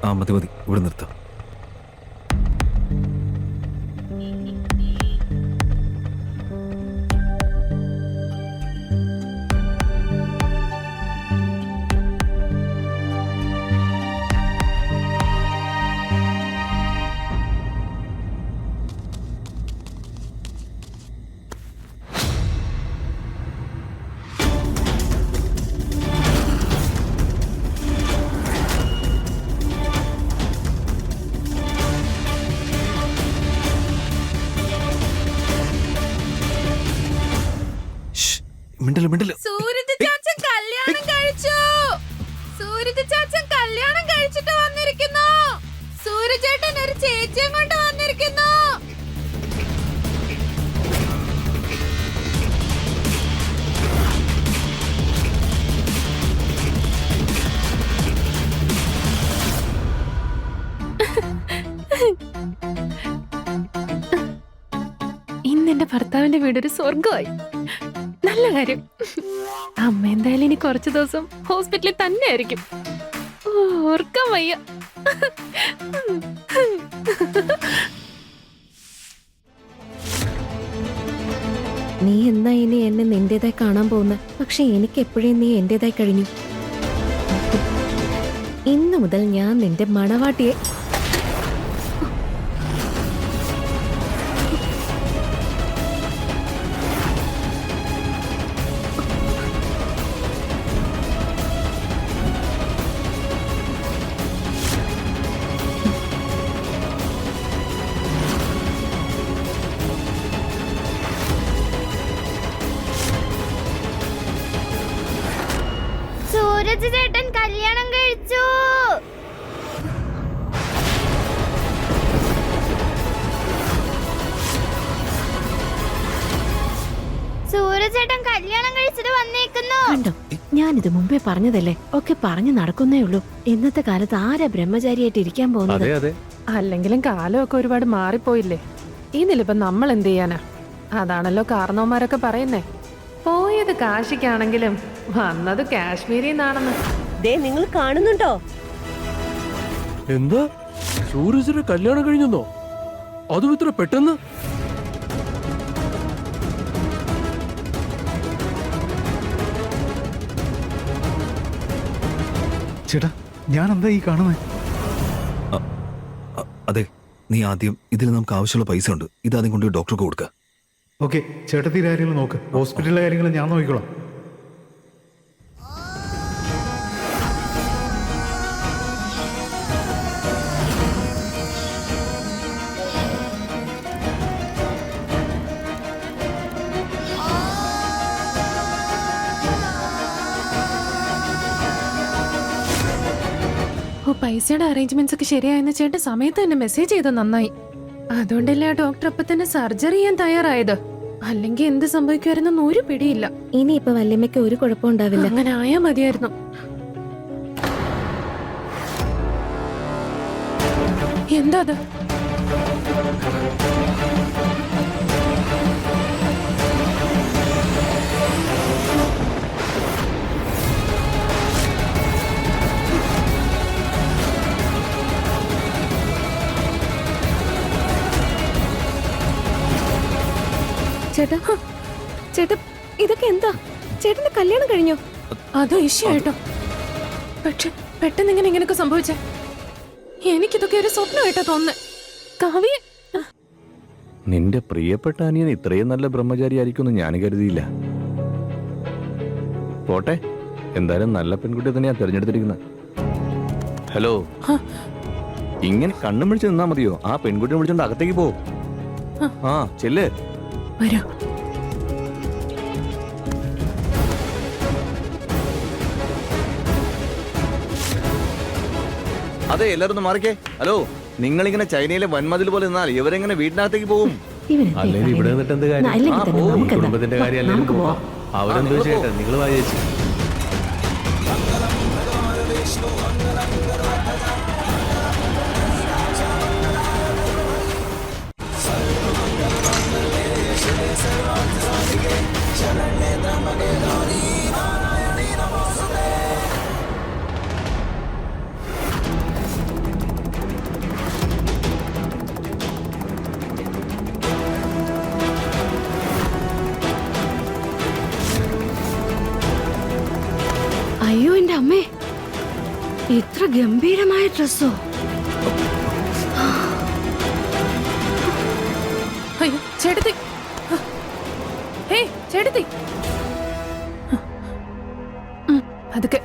ആ മതി മതി, ഇവിടെ നിർത്താം. മിണ്ടല് മിണ്ടല്. സൂരജ് ചാച്ചൻ കല്യാണം കഴിച്ചു. സൂരജ് ചാച്ചൻ കല്യാണം കഴിച്ചിട്ട് വന്നിരിക്കുന്നു. സൂരജേട്ടൻ ഒരു ചേച്ചിയും കൊണ്ട് വന്നിരിക്കുന്നു. ഇന്ന് എന്റെ ഭർത്താവിന്റെ വീടൊരു സ്വർഗമായി. നല്ല കാര്യം. അമ്മ എന്തായാലും ഇനി കുറച്ചു ദിവസം ഹോസ്പിറ്റലിൽ തന്നെ ആയിരിക്കും. ഓർക്കാൻ വയ്യ. നീ എന്നാ ഇനി എന്നെ നിന്റേതായി കാണാൻ പോകുന്ന? പക്ഷെ എനിക്ക് എപ്പോഴും നീ എന്റേതായി കഴിഞ്ഞു. ഇന്നു മുതൽ ഞാൻ നിന്റെ മണവാട്ടിയെ. സൂരജ് ചേട്ടൻ കല്യാണം കഴിച്ചു. സൂരജ് ചേട്ടൻ കല്യാണം കഴിച്ചിട്ട് വന്നേക്കുന്നു. കണ്ടോ, ഞാനിത് മുമ്പേ പറഞ്ഞതല്ലേ, ഒക്കെ പറഞ്ഞു നടക്കുന്നേ ഉള്ളൂ. ഇന്നത്തെ കാലത്ത് ആരാ ബ്രഹ്മചാരിയായിട്ട് ഇരിക്കാൻ പോകുന്നത്? അല്ലെങ്കിലും കാലമൊക്കെ ഒരുപാട് മാറിപ്പോയില്ലേ. ഇതിലിപ്പം നമ്മൾ എന്ത് ചെയ്യാനാ? അതാണല്ലോ കാരണവന്മാരൊക്കെ പറയുന്നേ. പോയത് കാശിക്കാണെങ്കിലും വന്നത് കാശ്മീരിന്നാണെന്ന്. ദേ നിങ്ങൾ കാണുന്നുണ്ടോ? എന്താ സൂരജിന്റെ കല്യാണം കഴിഞ്ഞെന്നോ? അതും ഇത്ര പെട്ടെന്ന്? ചേട്ടാ, ഞാൻ എന്താ ഈ കാണുന്നത്? അതെ, നീ ആദ്യം ഇതിൽ നമുക്ക് ആവശ്യമുള്ള പൈസ ഉണ്ട്, ഇത് ആദ്യം കൊണ്ട് ഡോക്ടർക്ക് കൊടുക്കുക. ഓക്കെ, ചേട്ടത്തിയുടെ കാര്യങ്ങൾ നോക്ക്. ഹോസ്പിറ്റലിലെ കാര്യങ്ങൾ ഞാൻ നോക്കിക്കോളാം. പൈസയുടെ അറേഞ്ച്മെന്റ്സ് ഒക്കെ ശരിയായെന്ന് ചേട്ടൻ സമയത്ത് തന്നെ മെസ്സേജ് ചെയ്ത് നന്നായി. അതുകൊണ്ടല്ലേ ആ ഡോക്ടർ അപ്പൊ തന്നെ സർജറി ചെയ്യാൻ തയ്യാറായത്. അല്ലെങ്കിൽ എന്ത് സംഭവിക്കുമായിരുന്നെന്ന് ഒരു പിടിയില്ല. ഇനിയിപ്പൊ വല്യമ്മയ്ക്ക് ഒരു കുഴപ്പം ഉണ്ടാവില്ല. അങ്ങനെ ആയാ മതിയായിരുന്നു. എന്താ അത്? ചേട്ടാ, ചേട്ടാ, ഇതൊക്കെ എന്താ? ചേട്ടന്റെ കല്യാണം കഴിഞ്ഞോ? അതോ ഇഷ്യായിട്ടോ? പക്ഷെ പെട്ടെന്ന് ഇങ്ങനെയൊക്കെ സംഭവിച്ചേ? എനിക്കിതൊക്കെ ഒരു സ്വപ്നമായിട്ടാ തോന്നുന്നേ. കാവ്യ, നിന്റെ പ്രിയപ്പെട്ട അനിയൻ ഇത്രയും നല്ല ബ്രഹ്മചാരി ആയിരിക്കുമെന്ന് ഞാൻ കരുതിയില്ല. പോട്ടെ, എന്തായാലും നല്ല പെൺകുട്ടിയെ തന്നെയാ തിരഞ്ഞെടുത്തിരിക്കുന്നത്. ഹലോ, ഇങ്ങനെ കണ്ണും വിളിച്ച് നിന്നാ മതിയോ? ആ പെൺകുട്ടിയെ വിളിച്ചോണ്ട് അകത്തേക്ക് പോ. ആ ചെല്ല്. വരൂ. അതെ, എല്ലാരും ഒന്ന് മാറിക്കേ. ഹലോ, നിങ്ങളിങ്ങനെ ചൈനയിലെ വൻമതിൽ പോലെ നിന്നാൽ ഇവരെങ്ങനെ വീടിനകത്തേക്ക് പോകും? അല്ലെങ്കിൽ ഇവിടെ നിന്നിട്ട് എന്ത് കാര്യം? കുടുംബത്തിന്റെ കാര്യം അല്ലെങ്കിൽ പോവാം. അവരെന്ത് ചെയ്യട്ടെ, നിങ്ങൾ വായിച്ചു. അയ്യോ എന്റെ അമ്മേ, ഇത്ര ഗംഭീരമായ ഡ്രസ്സോ? അയ്യോ ചേട്ടത്തി, ഹേ ചേട്ടത്തി, അതൊക്കെ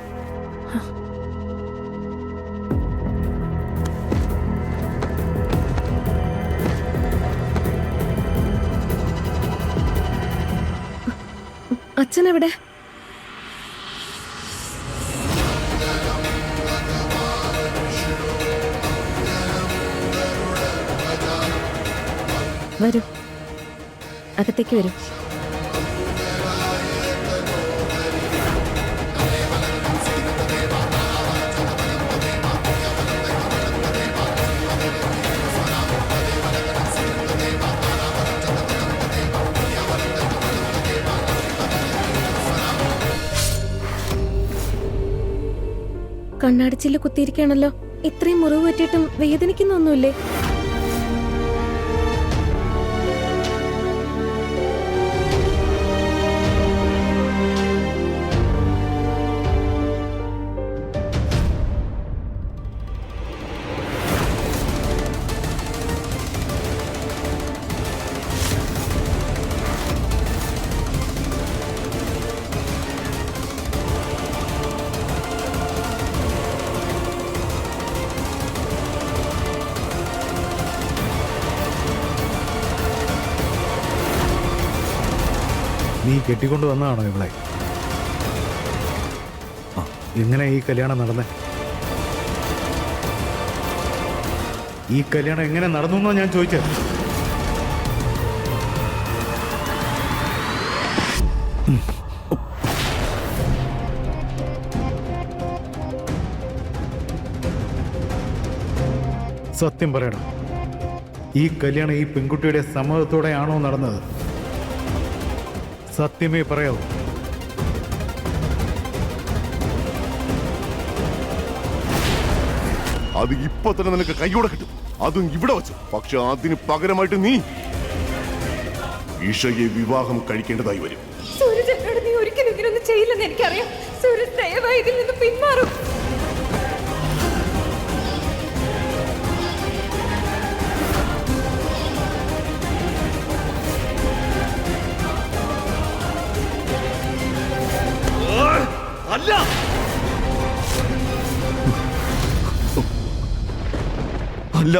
അച്ഛനെവിടെ? വരൂ, അകത്തേക്ക് വരൂ. കണ്ണാടിച്ചില് കുത്തിയിരിക്കുകയാണല്ലോ. ഇത്രയും മുറിവ് പറ്റിയിട്ടും വേദനിക്കുന്നൊന്നുമില്ലേ? നീ കെട്ടിക്കൊണ്ട് വന്നതാണോ ഇവളെ? എങ്ങനെ ഈ കല്യാണം നടന്നേ? ഈ കല്യാണം എങ്ങനെ നടന്നു എന്നാ ഞാൻ ചോദിച്ചത്. സത്യം പറയണം, ഈ കല്യാണം ഈ പെൺകുട്ടിയുടെ സമ്മതത്തോടെയാണോ നടന്നത്? സത്യമേ പറയാവൂ. അത് ഇപ്പൊ തന്നെ നിനക്ക് കൈയോടെ കിട്ടും, അതും ഇവിടെ വെച്ചു. പക്ഷെ അതിന് പകരമായിട്ട് നീ ഈഷയെ വിവാഹം കഴിക്കേണ്ടതായി വരും. സൂരജേട്ടനോട് നീ ഒരിക്കലും ഇങ്ങനൊന്നും ചെയ്യില്ലെന്ന് എനിക്കറിയാം. സൂരജ് ദയവായി ഇതിൽ നിന്ന് പിന്മാറും. അല്ല, അല്ല,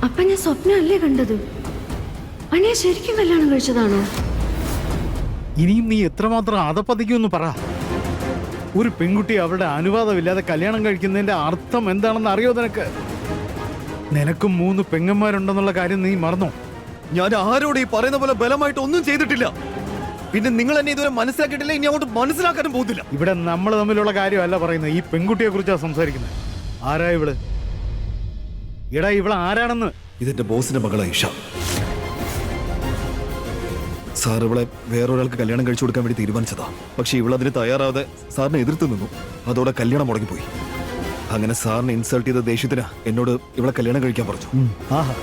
അപ്പൊ ഞാൻ സ്വപ്നമല്ലേ കണ്ടത്? അനിയ ശരിക്കും കല്യാണം കഴിച്ചതാണോ? ഇനിയും നീ എത്രമാത്രം അതപ്പതിക്കുമെന്ന് പറ. ഒരു പെൺകുട്ടി അവളുടെ അനുവാദമില്ലാതെ കല്യാണം കഴിക്കുന്നതിന്റെ അർത്ഥം എന്താണെന്ന് അറിയോ നിനക്ക്? നിനക്കും 3 പെങ്ങന്മാരുണ്ടെന്നുള്ള കാര്യം നീ മറന്നോ? ഞാൻ ആരോട് ഈ പറയുന്ന പോലെ ബലമായിട്ട് ഒന്നും ചെയ്തിട്ടില്ല. പിന്നെ നിങ്ങൾ എന്നെ ഇതുവരെ മനസ്സിലാക്കിയിട്ടില്ല, ഇനി അങ്ങോട്ട് മനസ്സിലാക്കാനും പോകുന്നില്ല. ഇവിടെ നമ്മൾ തമ്മിലുള്ള കാര്യമല്ല പറയുന്നത്, ഈ പെൺകുട്ടിയെ കുറിച്ചാണ് സംസാരിക്കുന്നത്. ആരാ ഇവള്? എടാ, ഇവള് ആരാണെന്ന്? ഇതെന്റെ ബോസിന്റെ മകളാ ഇഷ. സാർ ഇവളെ വേറൊരാൾക്ക് കല്യാണം കഴിച്ചു കൊടുക്കാൻ വേണ്ടി തീരുമാനിച്ചതാ. പക്ഷെ ഇവളതിന് തയ്യാറാവാതെ സാറിനെ എതിർത്ത് നിന്നു. അതോടെ കല്യാണം മുടങ്ങിപ്പോയി. അങ്ങനെ സാറിനെ ഇൻസൾട്ട് ചെയ്ത ദേഷ്യത്തിന് എന്നോട് ഇവളെ കല്യാണം കഴിക്കാൻ പറഞ്ഞു. ആഹാ,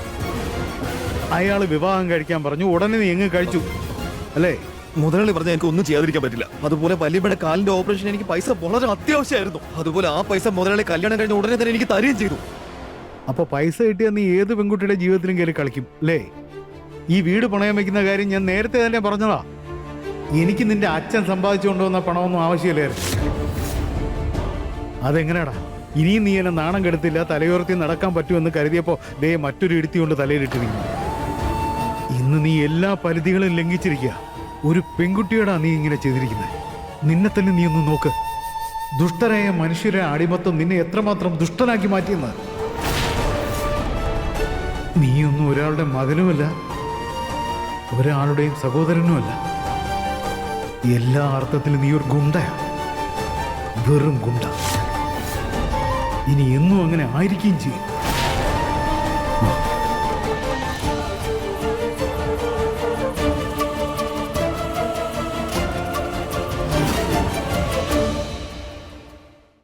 അയാള് വിവാഹം കഴിക്കാൻ പറഞ്ഞു, ഉടനെ നീ എങ്ങ് കഴിച്ചു അല്ലേ? മുതലാളി പറഞ്ഞാൽ എനിക്ക് ഒന്നും ചെയ്യാതിരിക്കാൻ പറ്റില്ല. അതുപോലെ വലിയമ്മയുടെ കാലിന്റെ ഓപ്പറേഷൻ എനിക്ക് പൈസ വളരെ അത്യാവശ്യമായിരുന്നു. അതുപോലെ ആ പൈസ മുതലാളി കല്യാണം കഴിഞ്ഞ ഉടനെ തന്നെ എനിക്ക് തരുകയും ചെയ്തു. അപ്പൊ പൈസ കിട്ടിയാൽ നീ ഏത് പെൺകുട്ടിയുടെ ജീവിതത്തിലും കയറി കളിക്കും അല്ലേ? ഈ വീട് പണയം വെക്കുന്ന കാര്യം ഞാൻ നേരത്തെ തന്നെ പറഞ്ഞതാ. എനിക്ക് നിന്റെ അച്ഛൻ സമ്പാദിച്ചു കൊണ്ടുവന്ന പണമൊന്നും ആവശ്യമില്ലായിരുന്നു. അതെങ്ങനെയാടാ? ഇനിയും നീ എന്നെ നാണം കെടുത്തില്ല, തലയോർത്തി നടക്കാൻ പറ്റുമെന്ന് കരുതിയപ്പോ ദേ മറ്റൊരു ഇടുത്തി കൊണ്ട് തലയിലിട്ടിരിക്കുന്നു. ഇന്ന് നീ എല്ലാ പരിധികളും ലംഘിച്ചിരിക്കുക. ഒരു പെൺകുട്ടിയോടാ നീ ഇങ്ങനെ ചെയ്തിരിക്കുന്നത്. നിന്നെ തന്നെ നീ ഒന്ന് നോക്ക്. ദുഷ്ടരായ മനുഷ്യരെ അടിമത്തം നിന്നെ എത്രമാത്രം ദുഷ്ടനാക്കി മാറ്റിയെന്ന്. നീയൊന്നും ഒരാളുടെ മകനുമല്ല, ഒരാളുടെയും സഹോദരനുമല്ല. എല്ലാ അർത്ഥത്തിലും നീ ഒരു ഗുണ്ടയാ, വെറും ഗുണ്ട. ഇനി എന്നും അങ്ങനെ ആയിരിക്കുകയും ചെയ്യും.